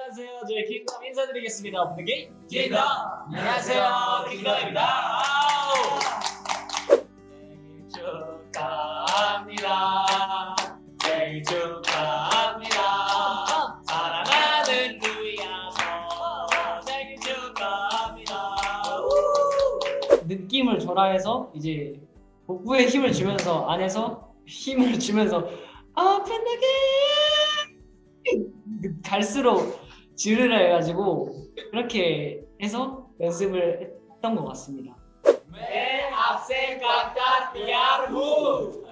안녕하세요. 저희 킹덤 인사드리겠습니다. 오픈기 킹덤! 안녕하세요. 킹덤입니다. 생일 축하합니다. 생일 축하합니다. 사랑하는 루이아서 생일 축하합니다. 느낌을 전화해서 이제 복부에 힘을 주면서 안에서 힘을 주면서 팬데게 갈수록 지르려 해가지고 그렇게 해서 연습을 했던 것 같습니다. मैं आपसे करता प्यार हूँ.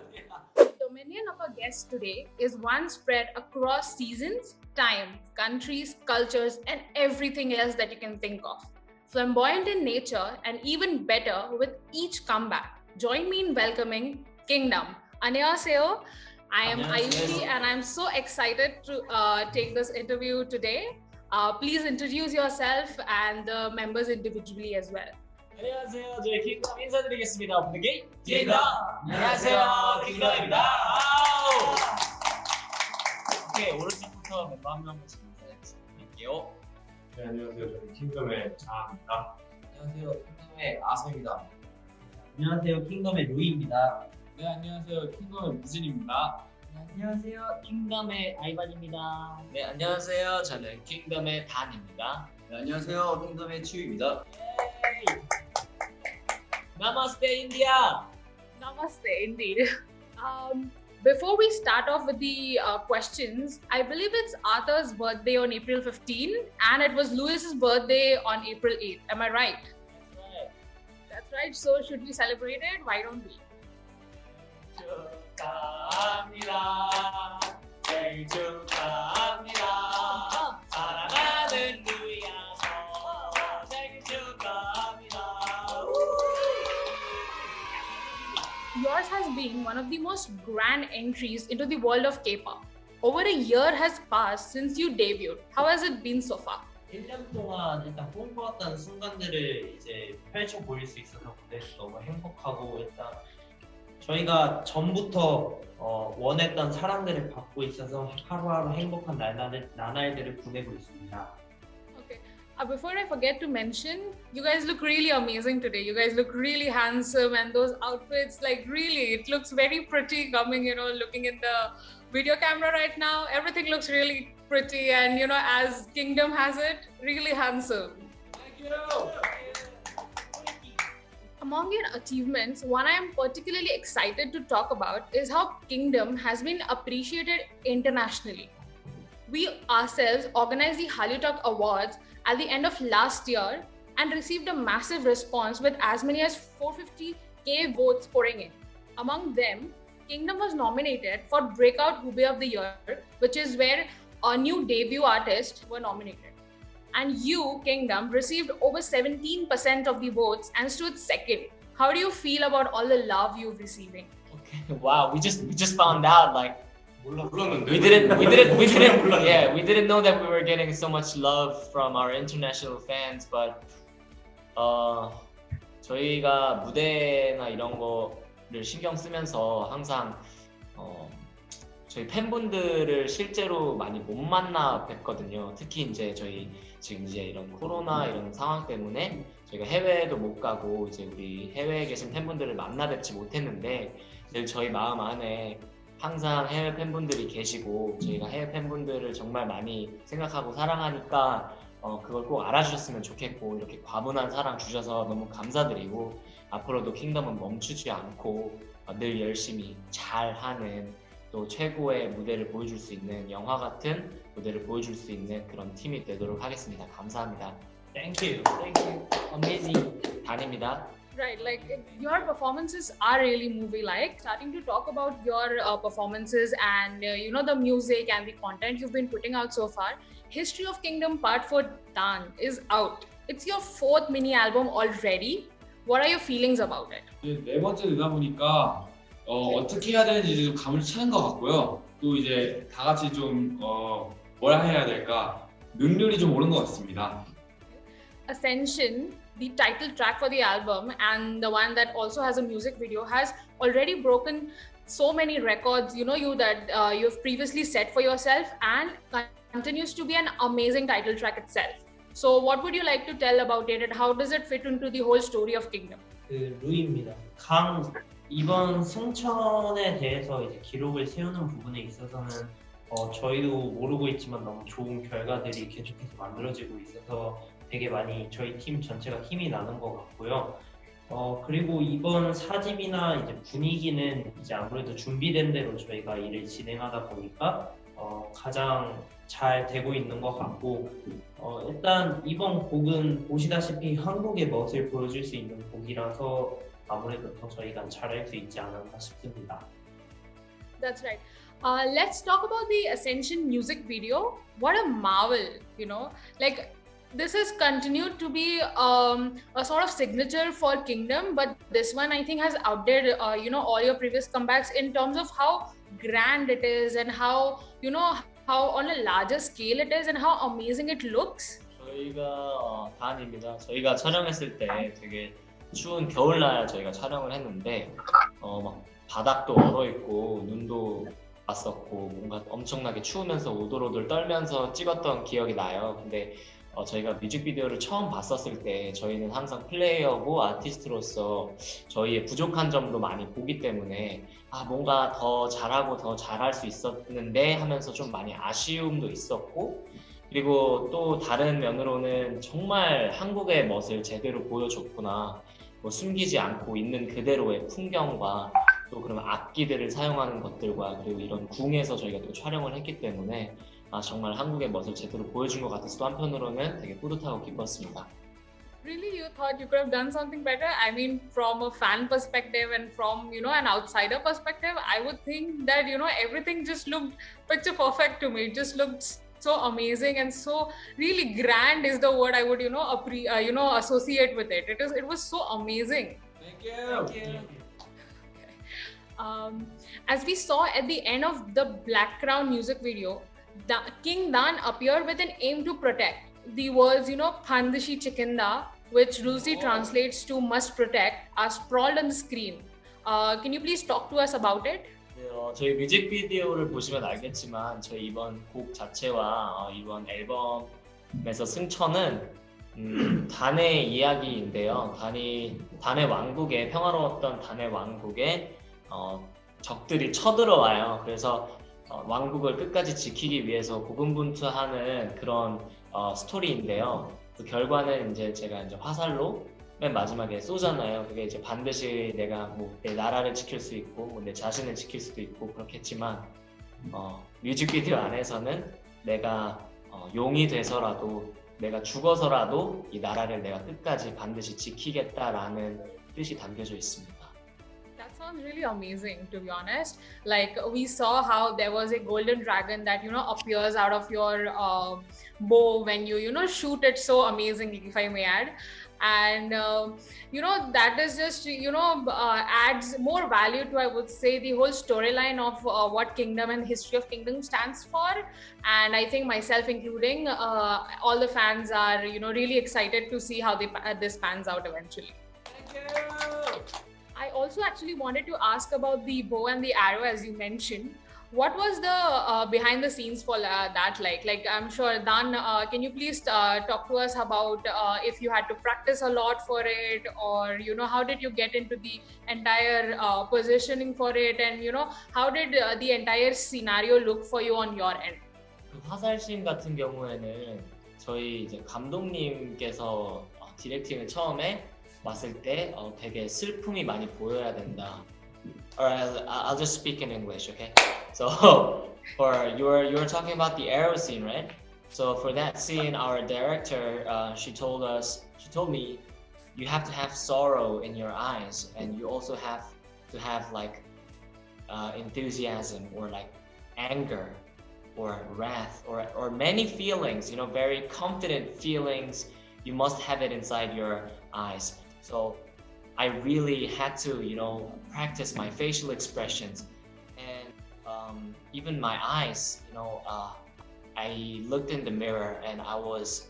Dominion of our guest today is one spread across seasons, time, countries, cultures, and everything else that you can think of. Flamboyant in nature and even better with each comeback. Join me in welcoming Kingdom. 안녕하세요. I am Ayushi and I'm so excited to take this interview today. Please introduce yourself and the members individually as well. 안녕하세요. 저희 킹덤 인사드리겠습니다. 오픈기 킹덤! 안녕하세요. 킹덤입니다. 오케이, 오른쪽부터 멤버 한 명씩 인사드릴게요. 네, 안녕하세요. 저는 킹덤의 자입니다. 안녕하세요. 킹덤의 아서입니다. 안녕하세요. 킹덤의 루이입니다. 네, 안녕하세요. 킹덤의 무진입니다. 안녕하세요. 킹덤의 아이반입니다. 네, 안녕하세요. 저는 킹덤의 단입니다. 네, 안녕하세요. 킹덤의 치우입니다. 나마스테 인디아! Namaste, indeed. Before we start off with the questions, I believe it's Arthur's birthday on April 15 and it was Louis's birthday on April 8. Am I right? That's right. That's right. So should we celebrate it? Why don't we? 축하합니다. 생일 축하합니다. 사랑하는 루이아서 생일 축하합니다. Yours has been one of the most grand entries into the world of Kpop. Over a year has passed since you debuted. How has it been so far? 1년 동안 일단 꿈꿔왔던 순간들을 이제 펼쳐 보일 수 있어서 무대에서 너무 행복하고 일단 저희가 전부터 원했던 사랑들을 받고 있어서 하루하루 행복한 나날들을 보내고 있습니다. Okay. Before I forget to mention, you guys look really amazing today. You guys look really handsome, and those outfits, like really, it looks very pretty. Coming, looking in the video camera right now, everything looks really pretty, and as Kingdom has it, really handsome. Thank you. Among your achievements, one I am particularly excited to talk about is how Kingdom has been appreciated internationally. We ourselves organized the HallyuTalk Awards at the end of last year and received a massive response with as many as 450k votes pouring in. Among them, Kingdom was nominated for Breakout Hubei of the Year, which is where a new debut artists were nominated. And you, Kingdom, received over 17% of the votes and stood second. How do you feel about all the love you're receiving? Okay. Wow, we just found out like 몰랐는데. we didn't know that we were getting so much love from our international fans, but 저희가 무대나 이런 거를 신경 쓰면서 항상 저희 팬분들을 실제로 많이 못 만나 뵀거든요. 특히 이제 저희 지금 이제 이런 코로나 이런 상황 때문에 저희가 해외에도 못 가고 이제 우리 해외에 계신 팬분들을 만나 뵙지 못했는데 늘 저희 마음 안에 항상 해외 팬분들이 계시고 저희가 해외 팬분들을 정말 많이 생각하고 사랑하니까 그걸 꼭 알아주셨으면 좋겠고 이렇게 과분한 사랑 주셔서 너무 감사드리고 앞으로도 킹덤은 멈추지 않고 늘 열심히 잘하는 또 최고의 무대를 보여줄 수 있는 영화 같은 무대를 보여줄 수 있는 그런 팀이 되도록 하겠습니다. 감사합니다. Thank you. Amazing. 단입니다. Right, like your performances are really movie-like. Starting to talk about your performances and the music and the content you've been putting out so far. History of Kingdom PartⅣ Dann is out. It's your 4th mini album already. What are your feelings about it? 이제 네 번째 되다 보니까 어떻게 해야 되는지 좀 감을 찾는 것 같고요. 또 이제 다 같이 좀 뭘 해야 될까 능률이 좀 오른 것 같습니다. Ascension, the title track for the album and the one that also has a music video, has already broken so many records, that you've previously set for yourself and continues to be an amazing title track itself. So what would you like to tell about it and how does it fit into the whole story of Kingdom? 루이입니다. 이번 승천에 대해서 이제 기록을 세우는 부분에 있어서는 저희도 모르고 있지만 너무 좋은 결과들이 계속해서 만들어지고 있어서 되게 많이 저희 팀 전체가 힘이 나는 것 같고요. 그리고 이번 4집이나 이제 분위기는 이제 아무래도 준비된 대로 저희가 일을 진행하다 보니까 가장 잘 되고 있는 것 같고 일단 이번 곡은 보시다시피 한국의 멋을 보여줄 수 있는 곡이라서 아무래도 더 저희가 잘할 수 있지 않았나 싶습니다. That's right. Let's talk about the Ascension music video. What a marvel, you know, like this has continued to be a sort of signature for Kingdom, but this one I think has outdid all your previous comebacks in terms of how grand it is and how how on a larger scale it is and how amazing it looks. 저희가 단입니다. 저희가 촬영했을 때 되게 추운 겨울날 저희가 촬영을 했는데 막 바닥도 얼어 있고 눈도 왔었고 뭔가 엄청나게 추우면서 오돌오돌 떨면서 찍었던 기억이 나요. 근데 저희가 뮤직비디오를 처음 봤었을 때 저희는 항상 플레이어고 아티스트로서 저희의 부족한 점도 많이 보기 때문에 뭔가 더 잘하고 더 잘할 수 있었는데 하면서 좀 많이 아쉬움도 있었고 그리고 또 다른 면으로는 정말 한국의 멋을 제대로 보여줬구나 뭐 숨기지 않고 있는 그대로의 풍경과 또 그런 악기들을 사용하는 것들과 그리고 이런 궁에서 저희가 또 촬영을 했기 때문에 정말 한국의 멋을 제대로 보여준 것 같아서 또 한편으로는 되게 뿌듯하고 기뻤습니다. Really, you thought you could have done something better? I mean, from a fan perspective and from an outsider perspective, I would think that everything just looked picture perfect to me. It just looked so amazing and so really grand is the word I would associate with it. It was so amazing. Thank you. Thank you. As we saw at the end of the Black Crown music video, King Dann appeared with an aim to protect. The words, Pandishi Chikinda, which loosely translates to must protect, are sprawled on the screen. Can you please talk to us about it? 네, 저희 뮤직비디오를 보시면 알겠지만 저희 이번 곡 자체와 이번 앨범에서 승천은 단의 이야기인데요. 단의 왕국에 평화로웠던 단의 왕국에 적들이 쳐들어와요. 그래서 왕국을 끝까지 지키기 위해서 고군분투하는 그런 스토리인데요. 그 결과는 이제 제가 이제 화살로 맨 마지막에 쏘잖아요. 그게 이제 반드시 내가 내 나라를 지킬 수 있고 내 자신을 지킬 수도 있고 그렇겠지만 뮤직비디오 안에서는 내가 용이 돼서라도 내가 죽어서라도 이 나라를 내가 끝까지 반드시 지키겠다라는 뜻이 담겨져 있습니다. That sounds really amazing, to be honest. Like we saw how there was a golden dragon that appears out of your bow when you shoot it so amazingly, if I may add. And that is just adds more value to, I would say, the whole storyline of what Kingdom and history of Kingdom stands for. And I think myself including, all the fans are really excited to see how this pans out eventually. Thank you. I also actually wanted to ask about the bow and the arrow, as you mentioned. What was the behind the scenes for that like? Like I'm sure, Dann, can you please talk to us about if you had to practice a lot for it, or how did you get into the entire positioning for it, and how did the entire scenario look for you on your end? 그 화살씬 같은 경우에는 저희 이제 감독님께서 디렉팅을 처음에 봤을 때 되게 슬픔이 많이 보여야 된다. Alright, I'll just speak in English, okay? So, you were talking about the arrow scene, right? So for that scene, our director, she told me, you have to have sorrow in your eyes, and you also have to have like enthusiasm or like anger or wrath or many feelings, very confident feelings. You must have it inside your eyes. So I really had to, practice my facial expressions, and even my eyes. I looked in the mirror and I was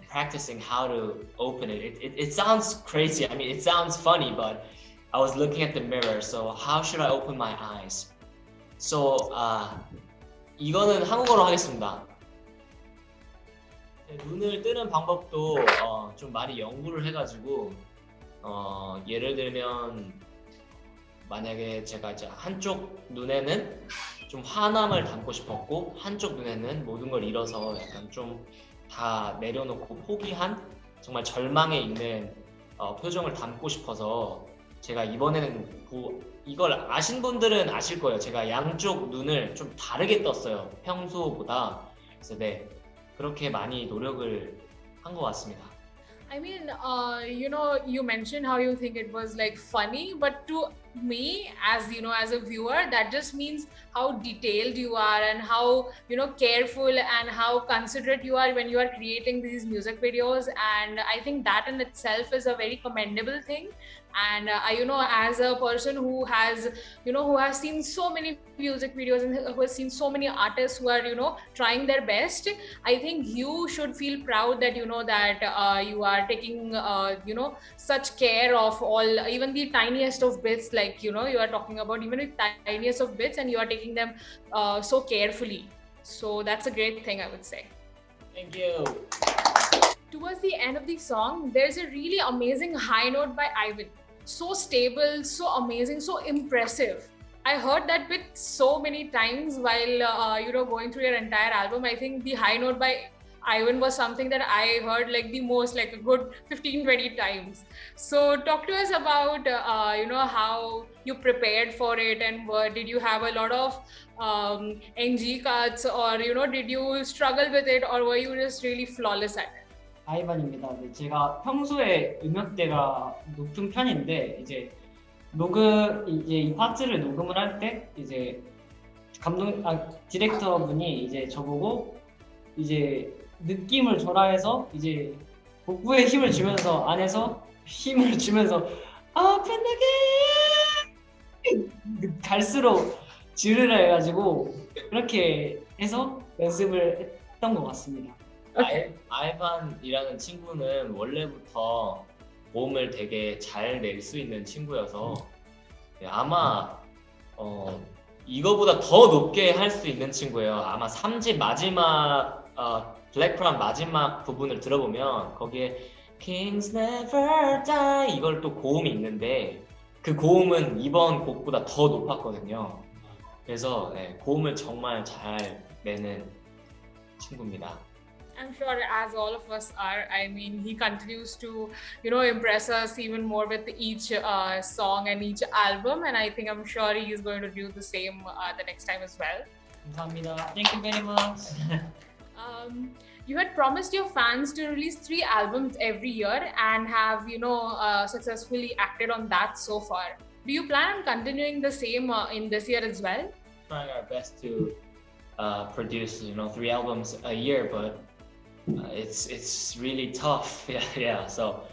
practicing how to open it. It sounds crazy. I mean, it sounds funny, but I was looking at the mirror. So how should I open my eyes? So 이거는 한국어로 하겠습니다. 눈을 뜨는 방법도 좀 많이 연구를 해가지고 예를 들면 만약에 제가 이제 한쪽 눈에는 좀 화남을 담고 싶었고 한쪽 눈에는 모든 걸 잃어서 약간 좀 다 내려놓고 포기한 정말 절망에 있는 표정을 담고 싶어서 제가 이번에는 이걸 아신 분들은 아실 거예요. 제가 양쪽 눈을 좀 다르게 떴어요. 평소보다. 그래서 네, 그렇게 많이 노력을 한 것 같습니다. I mean, you mentioned how you think it was like funny, but to me, as as a viewer, that just means how detailed you are and how careful and how considerate you are when you are creating these music videos. And I think that in itself is a very commendable thing. And as a person who has seen so many music videos and who has seen so many artists who are trying their best, I think you should feel proud that that you are taking such care of all, even the tiniest of bits, like you are talking about even the tiniest of bits, and you are taking them so carefully. So that's a great thing, I would say. Thank you. Towards the end of the song, there's a really amazing high note by Ivan. So stable, so amazing, so impressive. I heard that bit so many times while going through your entire album. I think the high note by Ivan was something that I heard like the most, like a good 15-20 times. So talk to us about how you prepared for it, and did you have a lot of NG cuts, or did you struggle with it, or were you just really flawless at it? 아이반입니다. 네, 제가 평소에 음역대가 높은 편인데 이제 이 파트를 녹음을 할 때 이제 디렉터 분이 이제 저보고 이제 느낌을 전화해서 이제 복부에 힘을 주면서 안에서 힘을 주면서 팬에게 갈수록 지르라 해가지고 그렇게 해서 연습을 했던 것 같습니다. 아이반이라는 친구는 원래부터 고음을 되게 잘 낼 수 있는 친구여서 아마 이거보다 더 높게 할 수 있는 친구예요. 아마 3집 마지막 블랙프람 마지막 부분을 들어보면 거기에 Kings Never Die 이걸 또 고음이 있는데 그 고음은 이번 곡보다 더 높았거든요. 그래서 고음을 정말 잘 내는 친구입니다. I'm sure, as all of us are. I mean, he continues to, impress us even more with each song and each album. And I think I'm sure he is going to do the same the next time as well. 감사합니다. Thank you very much. You had promised your fans to release 3 albums every year and have, successfully acted on that so far. Do you plan on continuing the same in this year as well? Trying our best to produce, 3 albums a year, but it's really tough. Yeah. So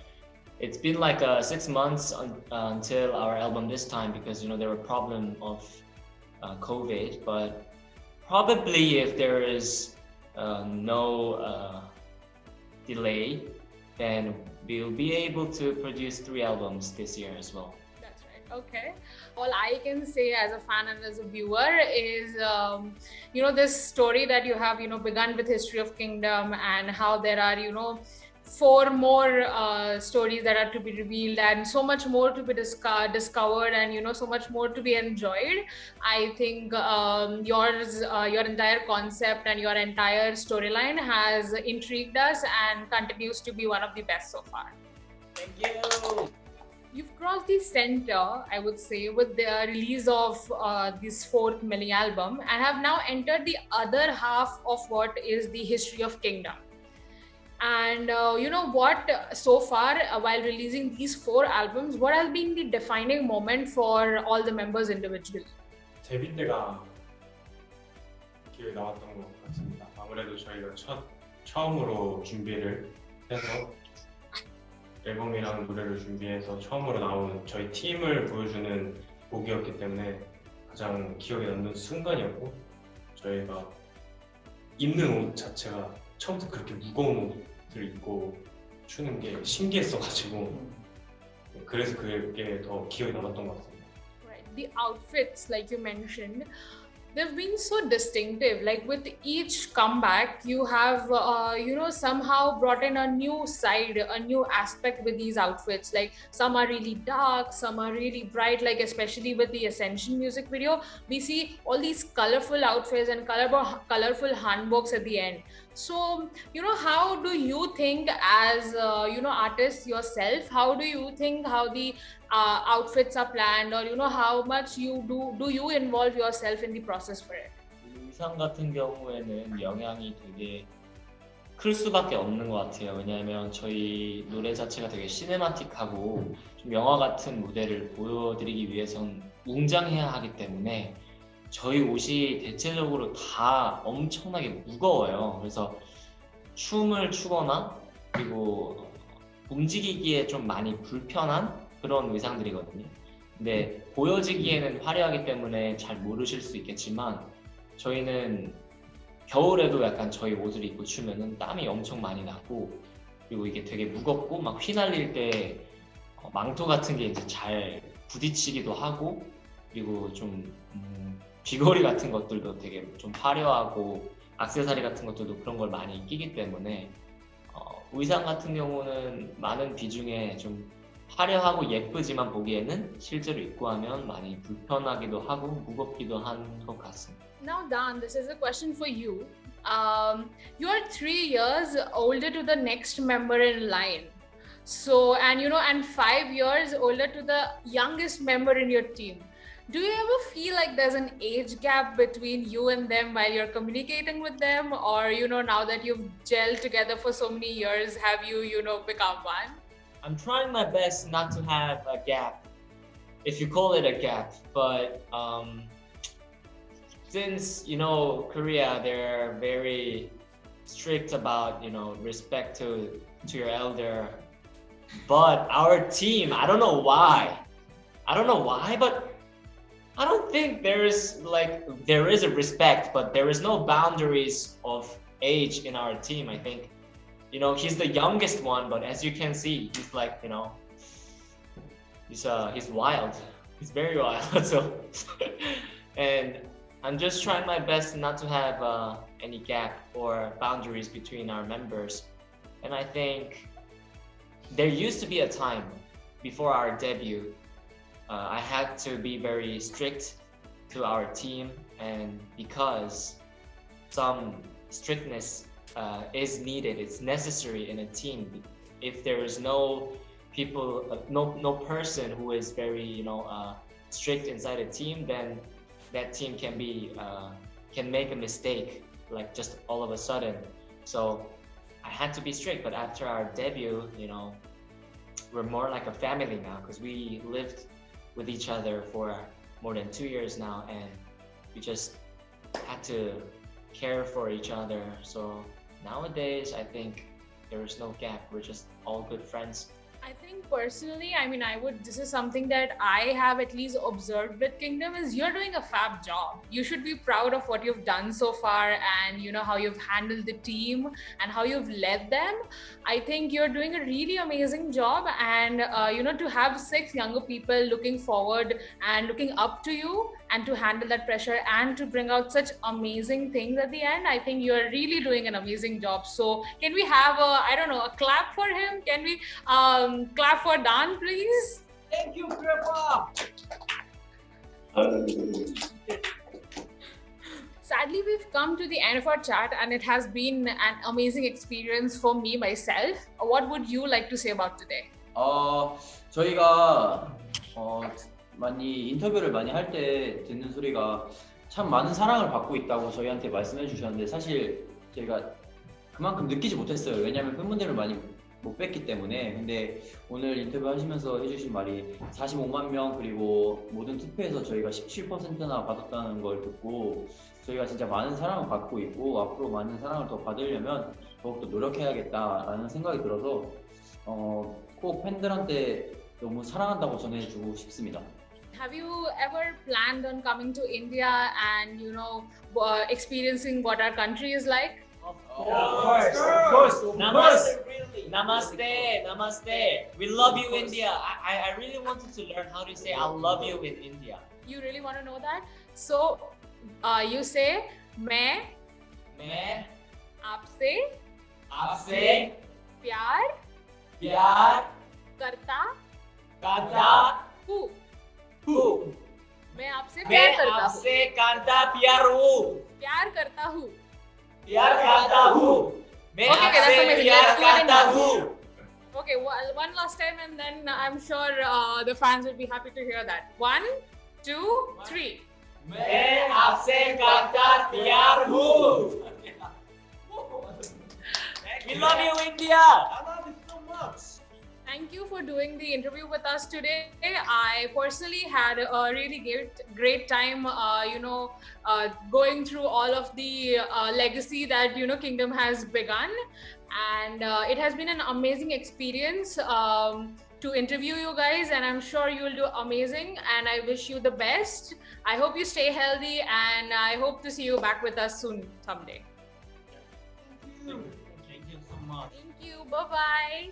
it's been like 6 months until our album this time because there were problem of COVID. But probably if there is no delay, then we'll be able to produce 3 albums this year as well. That's right. Okay. All I can say as a fan and as a viewer is, this story that you have, begun with History of Kingdom, and how there are, 4 more stories that are to be revealed, and so much more to be discovered, and so much more to be enjoyed. I think your entire concept and your entire storyline has intrigued us and continues to be one of the best so far. Thank you. You've crossed the center, I would say, with the release of this 4th mini album, and have now entered the other half of what is the History of Kingdom. And what, so far, while releasing these 4 albums, what has been the defining moment for all the members individually? 데뷔 때가 기억에 남았던 것 같습니다. 아무래도 저희가 처음으로 준비를 해서 앨범이라는 노래를 준비해서 처음으로 나온 저희 팀을 보여주는 곡이었기 때문에 가장 기억에 남는 순간이었고, 저희가 입는 옷 자체가 처음부터 그렇게 무거운 옷을 입고 추는 게 신기했어가지고 그래서 그게 더 기억에 남았던 것 같습니다. Right. The outfits, like you mentioned, they've been so distinctive. Like with each comeback, you have somehow brought in a new side, a new aspect with these outfits. Like some are really dark, some are really bright. Like especially with the Ascension music video, we see all these colorful outfits and colorful hanboks at the end. So how do you think as artists yourself? How do you think how the outfits are planned, or how much you do you involve yourself in the process for it? 의상 같은 경우에는 영향이 되게 클 수밖에 없는 것 같아요. 왜냐하면 저희 노래 자체가 되게 시네마틱하고 좀 영화 같은 무대를 보여드리기 위해선 웅장해야 하기 때문에 저희 옷이 대체적으로 다 엄청나게 무거워요. 그래서 춤을 추거나 그리고 움직이기에 좀 많이 불편한 그런 의상들이거든요. 근데 보여지기에는 화려하기 때문에 잘 모르실 수 있겠지만 저희는 겨울에도 약간 저희 옷을 입고 추면은 땀이 엄청 많이 나고, 그리고 이게 되게 무겁고 막 휘날릴 때 망토 같은 게 이제 잘 부딪히기도 하고, 그리고 좀 귀걸이 같은 것들도 되게 좀 화려하고 액세서리 같은 것들도 그런 걸 많이 끼기 때문에 의상 같은 경우는 많은 비중에 좀 화려하고 예쁘지만 보기에는 실제로 입고 하면 많이 불편하기도 하고 무겁기도 한 것 같습니다. Now, Dan, this is a question for you. You are 3 years older to the next member in line. So, and 5 years older to the youngest member in your team. Do you ever feel like there's an age gap between you and them while you're communicating with them? Or, now that you've gelled together for so many years, have you, become one? I'm trying my best not to have a gap, if you call it a gap, but since Korea, they're very strict about respect to your elder, but our team, I don't know why, but I don't think there is a respect, but there is no boundaries of age in our team. I think he's the youngest one, but as you can see, he's like he's wild. He's very wild. So and I'm just trying my best not to have any gap or boundaries between our members. And I think there used to be a time before our debut, I had to be very strict to our team, and because some strictness is needed, it's necessary in a team. If there is no person who is very strict inside a team, then that team can make a mistake like just all of a sudden. So I had to be strict, but after our debut, we're more like a family now, because we lived with each other for more than 2 years now, and we just had to care for each other. So nowadays, I think there is no gap. We're just all good friends. I think personally, this is something that I have at least observed with Kingdom, is you're doing a fab job. You should be proud of what you've done so far, and how you've handled the team and how you've led them. I think you're doing a really amazing job, and to have 6 younger people looking forward and looking up to you, and to handle that pressure and to bring out such amazing things at the end, I think you're really doing an amazing job. So can we have a clap for him? Can we clap for Dan, please? Thank you, Grandpa. Sadly, we've come to the end of our chat, and it has been an amazing experience for me myself. What would you like to say about today? 저희가 많이 인터뷰를 많이 할 때 듣는 소리가 참 많은 사랑을 받고 있다고 저희한테 말씀해 주셨는데, 사실 저희가 그만큼 느끼지 못했어요. 왜냐하면 팬분들을 많이 못 뵀기 때문에. 근데 오늘 인터뷰 하시면서 해주신 말이 45만 명 그리고 모든 투표에서 저희가 17%나 받았다는 걸 듣고 저희가 진짜 많은 사랑을 받고 있고 앞으로 많은 사랑을 더 받으려면 더욱더 노력해야겠다라는 생각이 들어서 꼭 팬들한테 너무 사랑한다고 전해주고 싶습니다. Have you ever planned on coming to India and experiencing what our country is like? Of course. Namaste. We love you, India. I really wanted to learn how to say I love you in India. You really want to know that? So You say मैं आपसे प्यार करता हूँ. मैं आपसे प्यार करता हूँ. Okay, that's amazing. Let's do it in Hindi. Okay, one last time, and then I'm sure the fans will be happy to hear that. 1, 2, 3. We love you, India. I love you so much. Thank you for doing the interview with us today. I personally had a really great time, going through all of the legacy that Kingdom has begun, and it has been an amazing experience to interview you guys, and I'm sure you will do amazing. And I wish you the best. I hope you stay healthy, and I hope to see you back with us soon someday. Thank you so much. Thank you. Bye bye.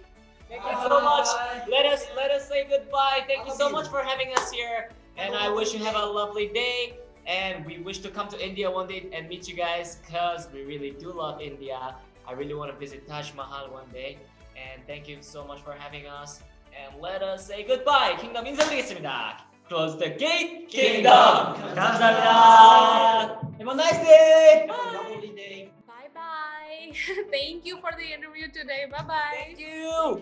Thank you so much. Let us say goodbye. Thank you so much for having us here, and I wish you have a lovely day. And we wish to come to India one day and meet you guys, because we really do love India. I really want to visit Taj Mahal one day. And thank you so much for having us. And let us say goodbye. Kingdom 인사드리겠습니다. Close the gate, Kingdom. 감사합니다. Have a nice day. Lovely day. Bye bye. Thank you for the interview today. Bye bye. Thank you.